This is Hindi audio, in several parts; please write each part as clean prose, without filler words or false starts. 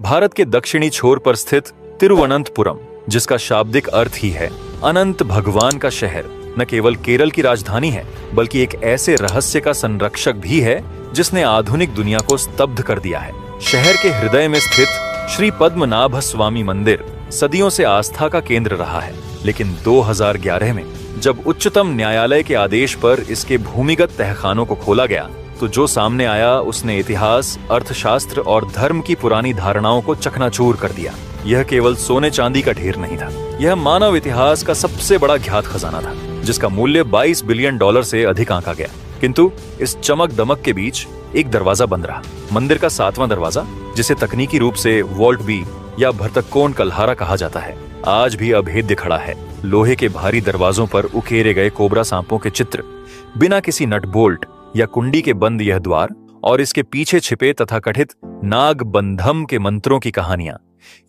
भारत के दक्षिणी छोर पर स्थित तिरुवनंतपुरम, जिसका शाब्दिक अर्थ ही है अनंत भगवान का शहर, न केवल केरल की राजधानी है बल्कि एक ऐसे रहस्य का संरक्षक भी है जिसने आधुनिक दुनिया को स्तब्ध कर दिया है। शहर के हृदय में स्थित श्री पद्मनाभ स्वामी मंदिर सदियों से आस्था का केंद्र रहा है, लेकिन 2011 में जब उच्चतम न्यायालय के आदेश पर इसके भूमिगत तहखानों को खोला गया तो जो सामने आया उसने इतिहास, अर्थशास्त्र और धर्म की पुरानी धारणाओं को चकनाचूर कर दिया। यह केवल सोने चांदी का ढेर नहीं था, यह मानव इतिहास का सबसे बड़ा ज्ञात खजाना था, जिसका मूल्य $22 बिलियन से अधिक आंका गया। किंतु इस चमक दमक के बीच एक दरवाजा बंद रहा। मंदिर का 7वां दरवाजा, जिसे तकनीकी रूप से वॉल्ट बी या भरतकोण कल्हारा कहा जाता है, आज भी अभेद्य खड़ा है। लोहे के भारी दरवाजों पर उकेरे गए कोबरा सांपों के चित्र, बिना किसी नट बोल्ट या कुंडी के बंद यह द्वार और इसके पीछे छिपे तथाकथित नाग बंधम के मंत्रों की कहानियां,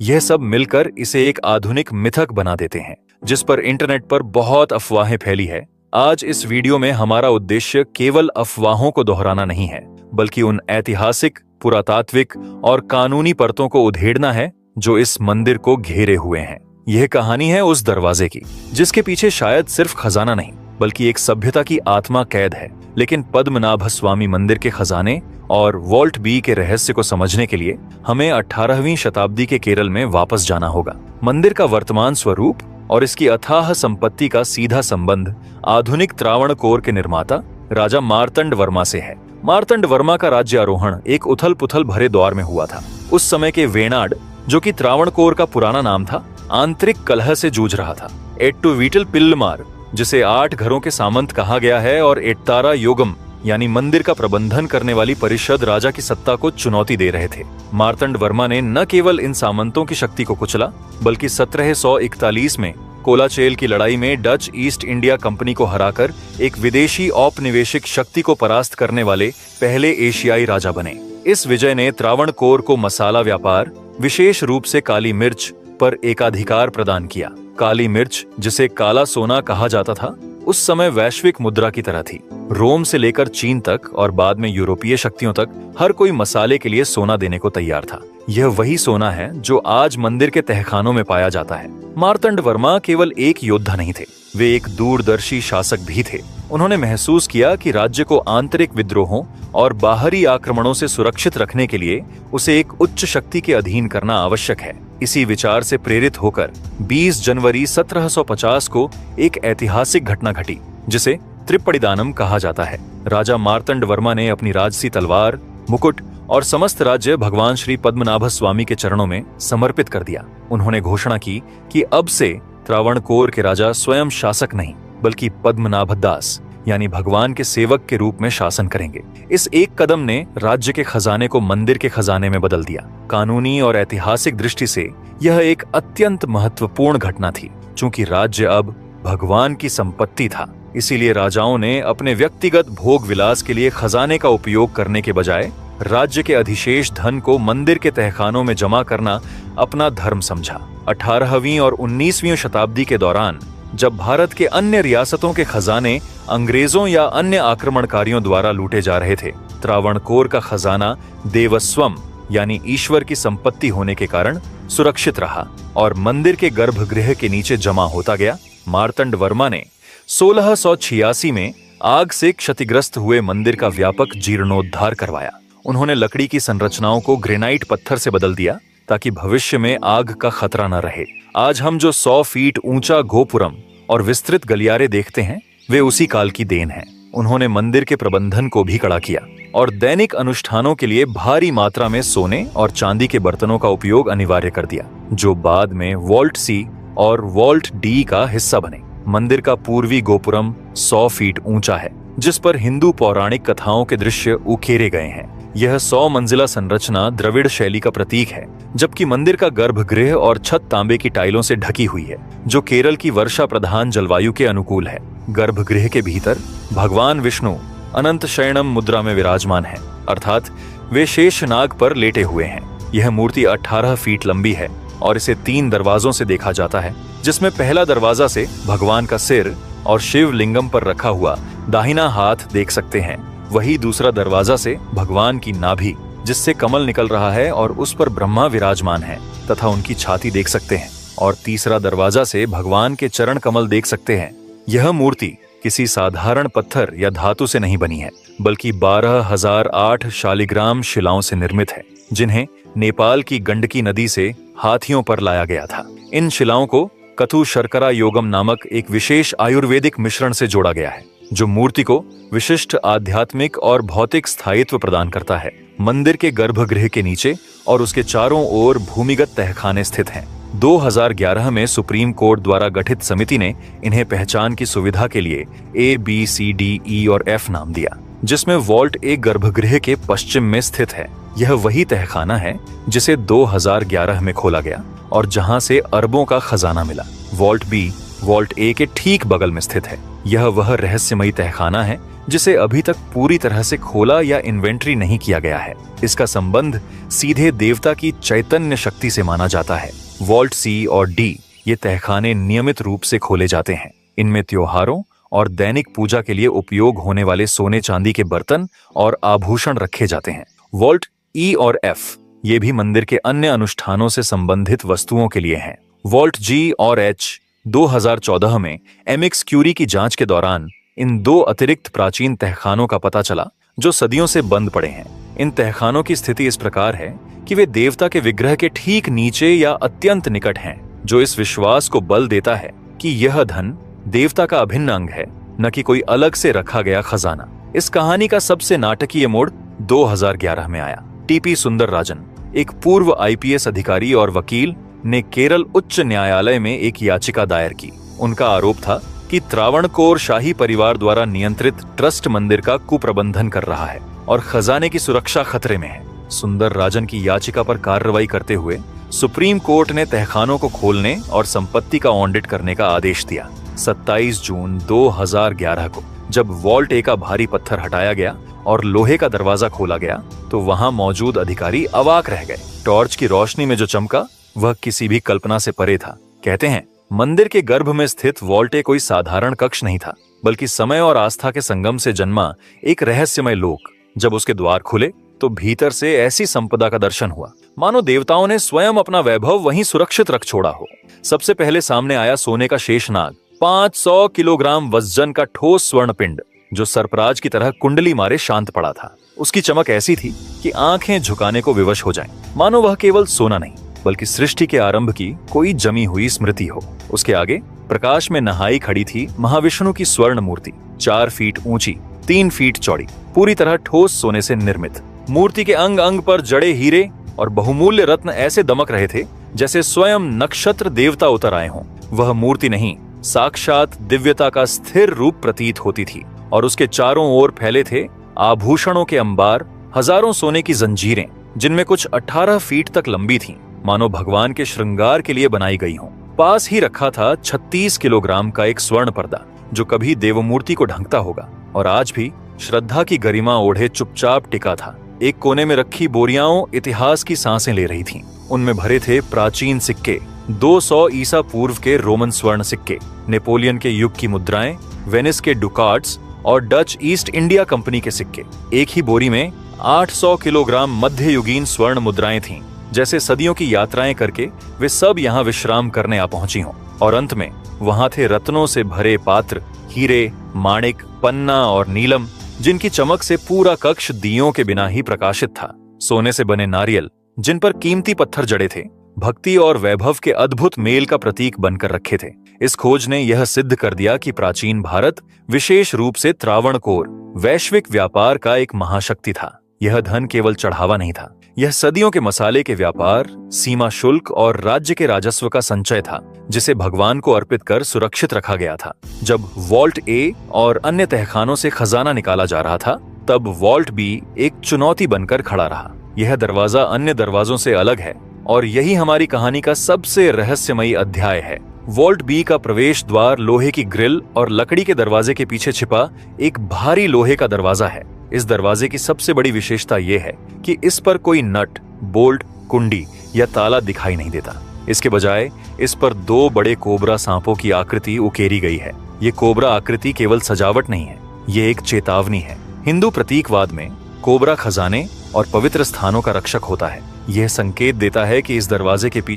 यह सब मिलकर इसे एक आधुनिक मिथक बना देते हैं, जिस पर इंटरनेट पर बहुत अफवाहें फैली है। आज इस वीडियो में हमारा उद्देश्य केवल अफवाहों को दोहराना नहीं है, बल्कि उन ऐतिहासिक, पुरातात्विक और कानूनी परतों को उधेड़ना है जो इस मंदिर को घेरे हुए हैं। यह कहानी है उस दरवाजे की जिसके पीछे शायद सिर्फ खजाना नहीं बल्कि एक सभ्यता की आत्मा कैद है। लेकिन पद्मनाभ स्वामी मंदिर के खजाने और वॉल्ट बी के रहस्य को समझने के लिए हमें 18वीं शताब्दी के केरल में वापस जाना होगा। मंदिर का वर्तमान स्वरूप और इसकी अथाह संपत्ति का सीधा संबंध आधुनिक त्रावणकोर के निर्माता राजा मार्तंड वर्मा से है। मार्तंड वर्मा का राज्यारोहण एक उथल पुथल भरे दौर में हुआ था। उस समय के वेनाड, जो कि त्रावणकोर का पुराना नाम था, आंतरिक कलह से जूझ रहा था। एट्टुवीटल पिल्लमार, जिसे 8 घरों के सामंत कहा गया है, और एट्टारा योगम यानी मंदिर का प्रबंधन करने वाली परिषद राजा की सत्ता को चुनौती दे रहे थे। मार्तंड वर्मा ने न केवल इन सामंतों की शक्ति को कुचला, बल्कि 1741 में कोलाचेल की लड़ाई में डच ईस्ट इंडिया कंपनी को हराकर एक विदेशी औपनिवेशिक शक्ति को परास्त करने वाले पहले एशियाई राजा बने। इस विजय ने त्रावणकोर को मसाला व्यापार, विशेष रूप से काली मिर्च पर एकाधिकार प्रदान किया। काली मिर्च, जिसे काला सोना कहा जाता था, उस समय वैश्विक मुद्रा की तरह थी। रोम से लेकर चीन तक और बाद में यूरोपीय शक्तियों तक हर कोई मसाले के लिए सोना देने को तैयार था। यह वही सोना है जो आज मंदिर के तहखानों में पाया जाता है। मार्तंड वर्मा केवल एक योद्धा नहीं थे, वे एक दूरदर्शी शासक भी थे। उन्होंने महसूस किया कि राज्य को आंतरिक विद्रोहों और बाहरी आक्रमणों से सुरक्षित रखने के लिए उसे एक उच्च शक्ति के अधीन करना आवश्यक है। इसी विचार से प्रेरित होकर 20 जनवरी 1750 को एक ऐतिहासिक घटना घटी, जिसे त्रिप्पड़िदानम कहा जाता है। राजा मार्तंड वर्मा ने अपनी राजसी तलवार, मुकुट और समस्त राज्य भगवान श्री पद्मनाभ स्वामी के चरणों में समर्पित कर दिया। उन्होंने घोषणा की कि अब से त्रावणकोर के राजा स्वयं शासक नहीं बल्कि पद्मनाभ दास यानी भगवान के सेवक के रूप में शासन करेंगे। इस एक कदम ने राज्य के खजाने को मंदिर के खजाने में बदल दिया। कानूनी और ऐतिहासिक दृष्टि से यह एक अत्यंत महत्वपूर्ण घटना थी। चूंकि राज्य अब भगवान की संपत्ति था, इसीलिए राजाओं ने अपने व्यक्तिगत भोग विलास के लिए खजाने का उपयोग करने के बजाय राज्य के अधिशेष धन को मंदिर के तहखानों में जमा करना अपना धर्म समझा। 18वीं और 19वीं शताब्दी के दौरान जब भारत के अन्य रियासतों के खजाने अंग्रेजों या अन्य आक्रमणकारियों द्वारा लूटे जा रहे थे, त्रावणकोर का खजाना देवस्वम यानी ईश्वर की संपत्ति होने के कारण सुरक्षित रहा और मंदिर के गर्भगृह के नीचे जमा होता गया। मार्तंड वर्मा ने 1686 में आग से क्षतिग्रस्त हुए मंदिर का व्यापक जीर्णोद्धार करवाया। उन्होंने लकड़ी की संरचनाओं को ग्रेनाइट पत्थर से बदल दिया ताकि भविष्य में आग का खतरा न रहे। आज हम जो 100 फीट ऊंचा गोपुरम और विस्तृत गलियारे देखते हैं, वे उसी काल की देन हैं। उन्होंने मंदिर के प्रबंधन को भी कड़ा किया और दैनिक अनुष्ठानों के लिए भारी मात्रा में सोने और चांदी के बर्तनों का उपयोग अनिवार्य कर दिया, जो बाद में वॉल्ट सी और वॉल्ट डी का हिस्सा बने। मंदिर का पूर्वी गोपुरम 100 फीट ऊंचा है, जिस पर हिंदू पौराणिक कथाओं के दृश्य उकेरे गए हैं। यह 100 मंजिला संरचना द्रविड़ शैली का प्रतीक है, जबकि मंदिर का गर्भगृह और छत तांबे की टाइलों से ढकी हुई है, जो केरल की वर्षा प्रधान जलवायु के अनुकूल है। गर्भगृह के भीतर भगवान विष्णु अनंत शयनम मुद्रा में विराजमान है, अर्थात वे शेष नाग पर लेटे हुए हैं। यह मूर्ति 18 फीट लंबी है और इसे 3 दरवाजों से देखा जाता है, जिसमें पहला दरवाजा से भगवान का सिर और शिव लिंगम पर रखा हुआ दाहिना हाथ देख सकते हैं। वही दूसरा दरवाजा से भगवान की नाभि, जिससे कमल निकल रहा है और उस पर ब्रह्मा विराजमान है तथा उनकी छाती देख सकते हैं। और तीसरा दरवाजा से भगवान के चरण कमल देख सकते हैं। यह मूर्ति किसी साधारण पत्थर या धातु से नहीं बनी है, बल्कि 12,008 शालिग्राम शिलाओं से निर्मित है, जिन्हें नेपाल की गंडकी नदी से हाथियों पर लाया गया था। इन शिलाओं को कथु शर्करा योगम नामक एक विशेष आयुर्वेदिक मिश्रण से जोड़ा गया है, जो मूर्ति को विशिष्ट आध्यात्मिक और भौतिक स्थायित्व प्रदान करता है। मंदिर के गर्भगृह के नीचे और उसके चारों ओर भूमिगत तहखाने स्थित हैं। 2011 में सुप्रीम कोर्ट द्वारा गठित समिति ने इन्हें पहचान की सुविधा के लिए A, B, C, D, E और F नाम दिया, जिसमें वॉल्ट A गर्भगृह के पश्चिम में स्थित है। यह वही तहखाना है जिसे 2011 में खोला गया और जहां से अरबों का खजाना मिला। वॉल्ट B वॉल्ट A के ठीक बगल में स्थित है। यह वह रहस्यमयी तहखाना है जिसे अभी तक पूरी तरह से खोला या इन्वेंट्री नहीं किया गया है। इसका संबंध सीधे देवता की चैतन्य शक्ति से माना जाता है। वॉल्ट C और D ये तहखाने नियमित रूप से खोले जाते हैं। इनमें त्योहारों और दैनिक पूजा के लिए उपयोग होने वाले सोने चांदी के बर्तन और आभूषण रखे जाते हैं। वॉल्ट E और F ये भी मंदिर के अन्य अनुष्ठानों से संबंधित वस्तुओं के लिए हैं। वॉल्ट G और H 2014 में एमिक्स क्यूरी की जांच के दौरान इन दो अतिरिक्त प्राचीन तहखानों का पता चला जो सदियों से बंद पड़े हैं। इन तहखानों की स्थिति इस प्रकार है कि वे देवता के विग्रह के ठीक नीचे या अत्यंत निकट हैं, जो इस विश्वास को बल देता है कि यह धन देवता का अभिन्न अंग है, न कि कोई अलग से रखा गया खजाना। इस कहानी का सबसे नाटकीय मोड़ 2011 में आया। टीपी सुंदरराजन, एक पूर्व IPS अधिकारी और वकील, ने केरल उच्च न्यायालय में एक याचिका दायर की। उनका आरोप था कि त्रावणकोर शाही परिवार द्वारा नियंत्रित ट्रस्ट मंदिर का कुप्रबंधन कर रहा है और खजाने की सुरक्षा खतरे में है। सुंदरराजन की याचिका पर कार्रवाई करते हुए सुप्रीम कोर्ट ने तहखानों को खोलने और संपत्ति का ऑडिट करने का आदेश दिया। 27 जून 2011 को जब वॉल्ट A का भारी पत्थर हटाया गया और लोहे का दरवाजा खोला गया, तो वहां मौजूद अधिकारी अवाक रह गए। टॉर्च की रोशनी में जो चमका वह किसी भी कल्पना से परे था। कहते हैं, मंदिर के गर्भ में स्थित वॉल्ट A कोई साधारण कक्ष नहीं था, बल्कि समय और आस्था के संगम से जन्मा एक रहस्यमय लोक। जब उसके द्वार खुले तो भीतर से ऐसी संपदा का दर्शन हुआ मानो देवताओं ने स्वयं अपना वैभव वहीं सुरक्षित रख छोड़ा हो। सबसे पहले सामने आया सोने का शेषनाग, 500 किलोग्राम वजन का ठोस स्वर्ण पिंड, जो सरपराज की तरह कुंडली मारे शांत पड़ा था। उसकी चमक ऐसी थी कि आंखें झुकाने को विवश हो जाएं, मानो वह केवल सोना नहीं बल्कि सृष्टि के आरंभ की कोई जमी हुई स्मृति हो। उसके आगे प्रकाश में नहाई खड़ी थी महाविष्णु की स्वर्ण मूर्ति, 4 फीट ऊंची, 3 फीट चौड़ी, पूरी तरह ठोस सोने से निर्मित। मूर्ति के अंग अंग पर जड़े हीरे और बहुमूल्य रत्न ऐसे दमक रहे थे जैसे स्वयं नक्षत्र देवता उतर आए हों। वह मूर्ति नहीं, साक्षात दिव्यता का स्थिर रूप प्रतीत होती थी और उसके चारों ओर फैले थे आभूषणों के अंबार, हजारों सोने की जंजीरें, जिनमें कुछ 18 फीट तक लंबी थीं, मानो भगवान के श्रृंगार के लिए बनाई गई हों। पास ही रखा था 36 किलोग्राम का एक स्वर्ण पर्दा, जो कभी देवमूर्ति को ढंकता होगा और आज भी श्रद्धा की गरिमा ओढ़े चुपचाप टिका था। एक कोने में रखी बोरियां इतिहास की सांसें ले रही थीं। उनमें भरे थे प्राचीन सिक्के, 200 ईसा पूर्व के रोमन स्वर्ण सिक्के, नेपोलियन के युग की मुद्राएं, वेनिस के डुकाट्स और डच ईस्ट इंडिया कंपनी के सिक्के। एक ही बोरी में 800 किलोग्राम मध्ययुगीन स्वर्ण मुद्राएं थीं, जैसे सदियों की यात्राएं करके वे सब यहाँ विश्राम करने आ पहुंची हों। और अंत में वहां थे रत्नों से भरे पात्र, हीरे, माणिक, पन्ना और नीलम, जिनकी चमक से पूरा कक्ष दियों के बिना ही प्रकाशित था। सोने से बने नारियल, जिन पर कीमती पत्थर जड़े थे, भक्ति और वैभव के अद्भुत मेल का प्रतीक बनकर रखे थे। इस खोज ने यह सिद्ध कर दिया कि प्राचीन भारत, विशेष रूप से त्रावणकोर, वैश्विक व्यापार का एक महाशक्ति था। यह धन केवल चढ़ावा नहीं था, यह सदियों के मसाले के व्यापार, सीमा शुल्क और राज्य के राजस्व का संचय था, जिसे भगवान को अर्पित कर सुरक्षित रखा गया था। जब वॉल्ट A और अन्य तहखानों से खजाना निकाला जा रहा था, तब वॉल्ट B एक चुनौती बनकर खड़ा रहा। यह दरवाजा अन्य दरवाजों से अलग है और यही हमारी कहानी का सबसे रहस्यमयी अध्याय है। वॉल्ट B का प्रवेश द्वार लोहे की ग्रिल और लकड़ी के दरवाजे के पीछे छिपा एक भारी लोहे का दरवाजा है। इस दरवाजे की सबसे बड़ी विशेषता यह है कि इस पर कोई नट, बोल्ट, कुंडी या ताला दिखाई नहीं देता। इसके बजाय इस पर 2 बड़े कोबरा सांपों की आकृति उकेरी गई है। ये कोबरा आकृति केवल सजावट नहीं है, ये एक चेतावनी है। हिंदू प्रतीकवाद में कोबरा खजाने और पवित्र स्थानों का रक्षक होता है। यह संकेत देता है कि इस दरवाजे के पीछे